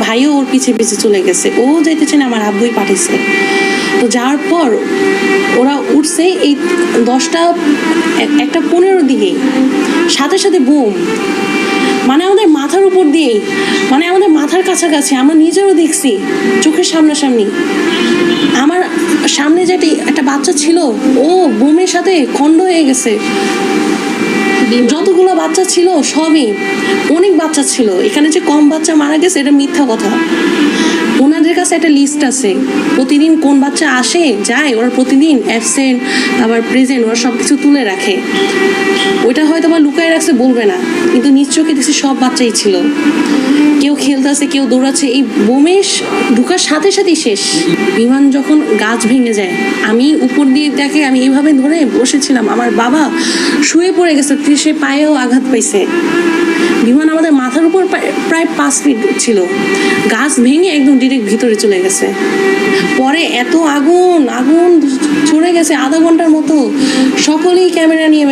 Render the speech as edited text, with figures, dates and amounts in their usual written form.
ভাইও ওর পিছে পিছে চলে গেছে, ও যাইতেছে না, আমার আব্বুই পাঠিয়েছে। তো যাওয়ার পর ওরা উঠছে এই 1:15 দিকেই, সাথে সাথে বুম, মানে আমাদের মাথার উপর দিয়েই, মানে আমাদের মাথার কাছাকাছি, আমরা নিজেরও দেখছি চোখের সামনাসামনি। আমার সামনে যে একটা বাচ্চা ছিল, ও বুমের সাথে খণ্ড হয়ে গেছে। যতগুলো বাচ্চা ছিল সবই, অনেক বাচ্চা ছিল। এখানে যে কম বাচ্চা মারা গেছে এটা মিথ্যা কথা। ওনাদের কাছে একটা লিস্ট আছে, প্রতিদিন কোন বাচ্চা আসে যায়, ওরা প্রতিদিন অ্যাবসেন্ট আবার প্রেজেন্ট ওরা সব কিছু তুলে রাখে। ওইটা হয়তো বা লুকায় রাখছে, বলবে না, কিন্তু নিজ চোখে দেখছি সব বাচ্চাই ছিল। কেউ খেলতেছে, কেউ দৌড়াচ্ছে। এই বোমেশ ঢুকার সাথে সাথেই শেষ। বিমান যখন গাছ ভেঙে যায়, আমি উপর দিয়ে দেখে, আমি এইভাবে ধরে বসেছিলাম, আমার বাবা শুয়ে পড়ে গেছে, সে পায়েও আঘাত পাইছে। বিমান আমাদের মাথার উপর প্রায় 5 ফিট ছিল, গাছ ভেঙে একদম ডিরেক্ট ভিতরে চলে গেছে। পরে এত আগুন আগুন চড়ে গেছে, আধা ঘন্টার মতো সকলেই ক্যামেরা নিয়ে